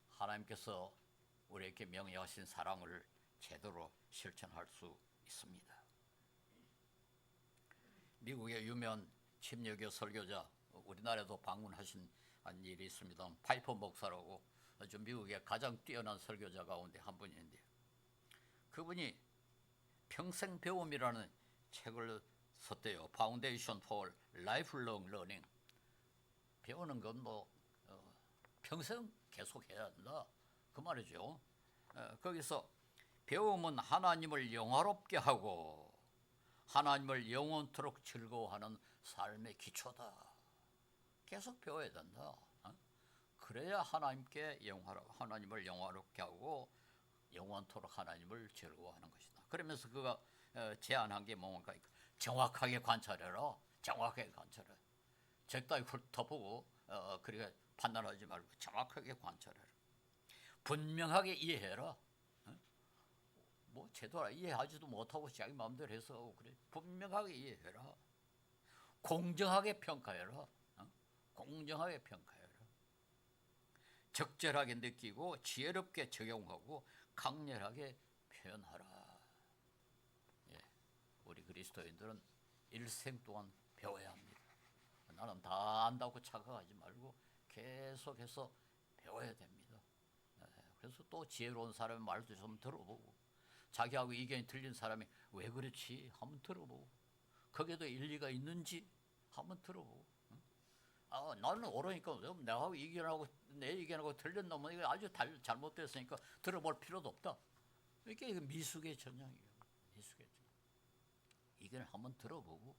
하나님께서 우리에게 명령하신 사랑을 제대로 실천할 수 있습니다. 미국의 유명한 침례교 설교자, 우리나라에도 방문하신 일이 있습니다. 파이퍼 목사라고 아주 미국의 가장 뛰어난 설교자 가운데 한 분인데 그분이 평생 배움이라는 책을 썼대요. Foundation for Lifelong Learning. 배우는 건 뭐 평생 계속 해야 한다 그 말이죠. 거기서 배움은 하나님을 영화롭게 하고 하나님을 영원토록 즐거워하는 삶의 기초다. 계속 배워야 된다. 그래야 하나님을 영화롭게 하고 영원토록 하나님을 즐거워하는 것이다. 그러면서 그가 제안한 게 뭔가 정확하게 관찰해라. 정확하게 관찰해. 적당히 훑어보고 그렇게 판단하지 말고 정확하게 관찰해라. 분명하게 이해해라. 뭐 제대로 이해하지도 못하고 자기 마음대로 해서 그래. 분명하게 이해해라. 공정하게 평가해라. 공정하게 평가해라. 적절하게 느끼고 지혜롭게 적용하고 강렬하게 표현하라. 예, 우리 그리스도인들은 일생 동안 배워야 합니다. 나는 다 안다고 착각하지 말고 계속해서 배워야 됩니다. 그래서 또 지혜로운 사람의 말도 좀 들어보고 자기하고 의견이 틀린 사람이 왜 그렇지 한번 들어보고 거기에도 일리가 있는지 한번 들어보고 나는 옳으니까 내가 내 의견하고 틀렸나면 이거 아주 잘못됐으니까 들어볼 필요도 없다. 이게 미숙의 전형이에요. 미숙의 전형. 의견을 한번 들어보고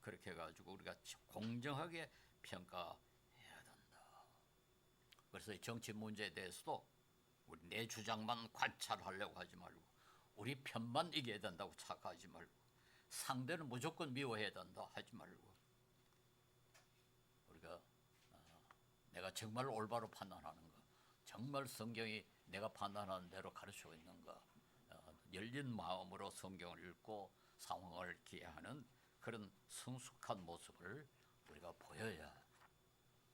그렇게 해가지고 우리가 공정하게 평가해야 된다. 그래서 정치 문제에 대해서도 우리 내 주장만 관찰하려고 하지 말고 우리 편만 이겨야 된다고 착각하지 말고 상대를 무조건 미워해야 된다 하지 말고 우리가 내가 정말 올바로 판단하는가, 정말 성경이 내가 판단하는 대로 가르치고 있는가, 열린 마음으로 성경을 읽고 상황을 기해하는 그런 성숙한 모습을 우리가 보여야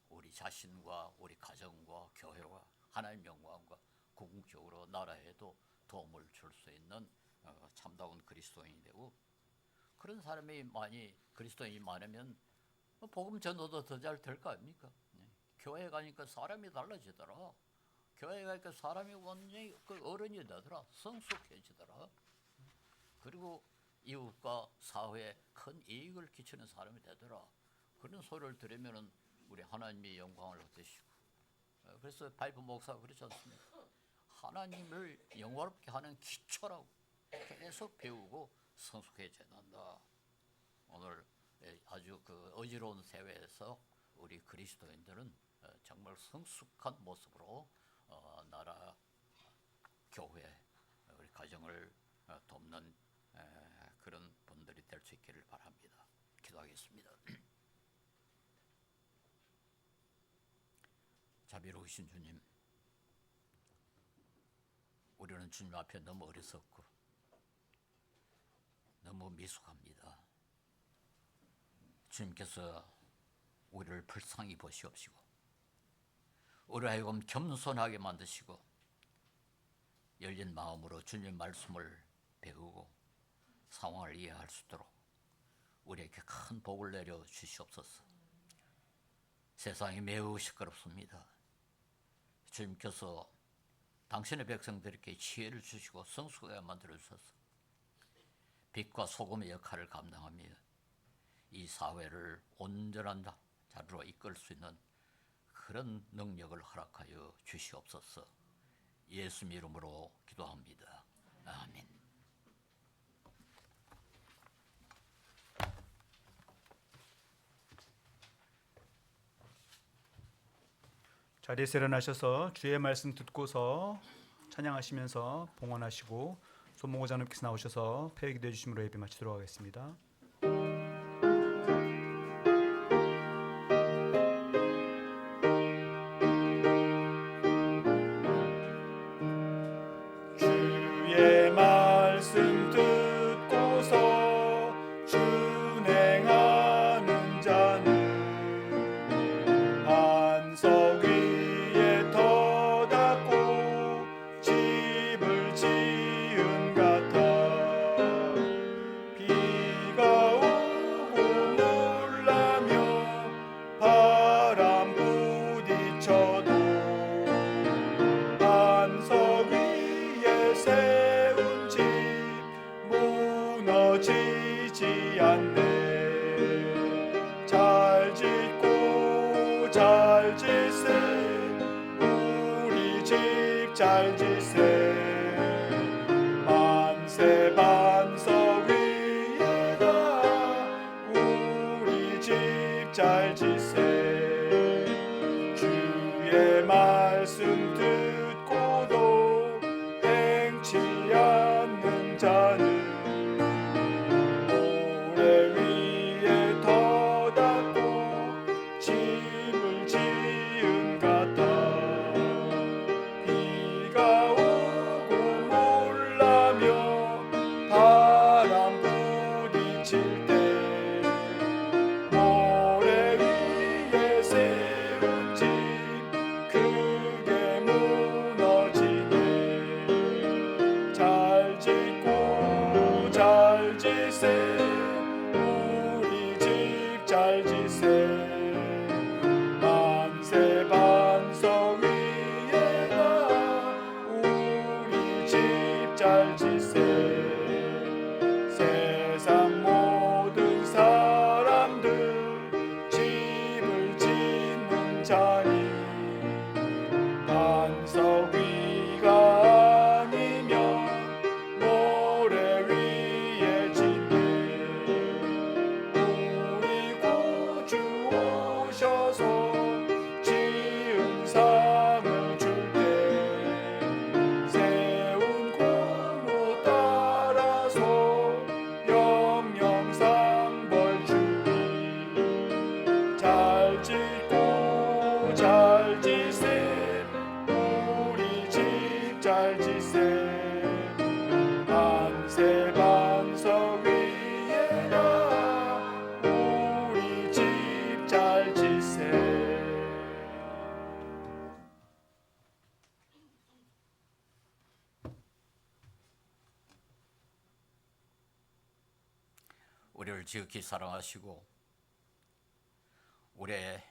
우리 자신과 우리 가정과 교회와 하나님 영광과 궁극적으로 나라에도 도움을 줄 수 있는 참다운 그리스도인이 되고 그런 사람이 그리스도인이 많으면 복음 전도도 더 잘 될 거 아닙니까? 교회 가니까 사람이 달라지더라. 교회가 이렇게 사람이 완전히 그 어른이 되더라. 성숙해지더라. 그리고 이웃과 사회에 큰 이익을 끼치는 사람이 되더라. 그런 소리를 들으면은 우리 하나님의 영광을 얻으시고. 그래서 파이프 목사가 그렇지 않습니까? 하나님을 영화롭게 하는 기초라고 계속 배우고 성숙해져야 한다. 오늘 아주 그 어지러운 세회에서 우리 그리스도인들은 정말 성숙한 모습으로 나라, 교회, 우리 가정을 돕는 그런 분들이 될 수 있기를 바랍니다. 기도하겠습니다. 자비로우신 주님, 우리는 주님 앞에 너무 어리석고 너무 미숙합니다. 주님께서 우리를 불쌍히 보시옵시고 우리 하여금 겸손하게 만드시고 열린 마음으로 주님 말씀을 배우고 상황을 이해할 수 있도록 우리에게 큰 복을 내려 주시옵소서. 세상이 매우 시끄럽습니다. 주님께서 당신의 백성들에게 지혜를 주시고 성숙하게 만들어 주셔서 빛과 소금의 역할을 감당하며 이 사회를 온전한 자리로 이끌 수 있는 그런 능력을 허락하여 주시옵소서. 예수 이름으로 기도합니다. 아멘. 자리에서 일어나셔서 주의 말씀 듣고서 찬양하시면서 봉헌하시고 손목호 장로께서 나오셔서 폐기도 해주심으로 예배 마치도록 하겠습니다. 주의 말씀 듣고서 준행하는 자는 반석 위에 터닫고 집을 지은 같아 비가 오고 물나며 바람 부딪혀도 반석 위에 세운 집 무너지지 않네. 잘 짓고 잘 짓세 우리 집 잘 짓세 만세 반석 위에다 우리 집 잘 짓세 주의 말씀 듣고도 행치 않는 자는 모래 위에 터닫고 집을 지은 같다 비가 오고 몰라며 바람 부딪힐 때 모래 위에 세운 집 크게 무너지네. 잘 짓고 잘 짓세 우리 집 잘 짓세 만세 반석 위에다 우리 집 잘 짓세 세상 모든 사람들 집을 짓는 자니 반석 위가 아니면 모래 위에 짓네 우리 구주 오셔서 지은 상을 줄 때 세운 공로 따라서 영영상 벌 주니 잘 짓고 잘 짓세 우리 집 잘 짓세 만세 반석 위에다 우리 집 잘 짓세 우리를 지극히 사랑하시고 우리의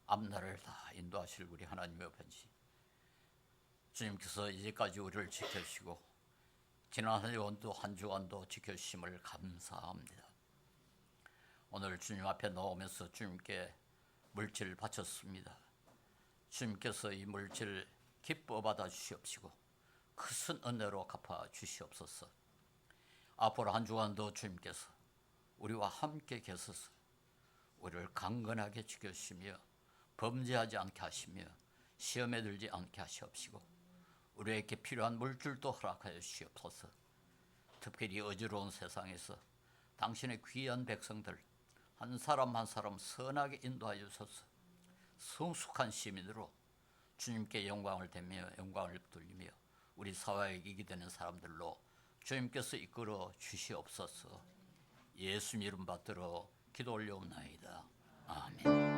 앞날을 다 인도하실 우리 하나님의 아버지, 주님께서 이제까지 우리를 지켜주시고 지난 한 주간도 지켜주심을 감사합니다. 오늘 주님 앞에 나오면서 주님께 물질을 바쳤습니다. 주님께서 이 물질 기뻐 받아 주시옵시고 큰 은혜로 갚아 주시옵소서. 앞으로 한 주간도 주님께서 우리와 함께 계셔서 우리를 강건하게 지켜주시며 범죄하지 않게 하시며 시험에 들지 않게 하시옵시고 우리에게 필요한 물질도 허락하여 주시옵소서. 특별히 어지러운 세상에서 당신의 귀한 백성들 한 사람 한 사람 선하게 인도하여 주소서. 성숙한 시민으로 주님께 영광을 되며 영광을 돌리며 우리 사회에 이익이 되는 사람들로 주님께서 이끌어 주시옵소서. 예수님 이름 받들어 기도 올려옵나이다. 아멘.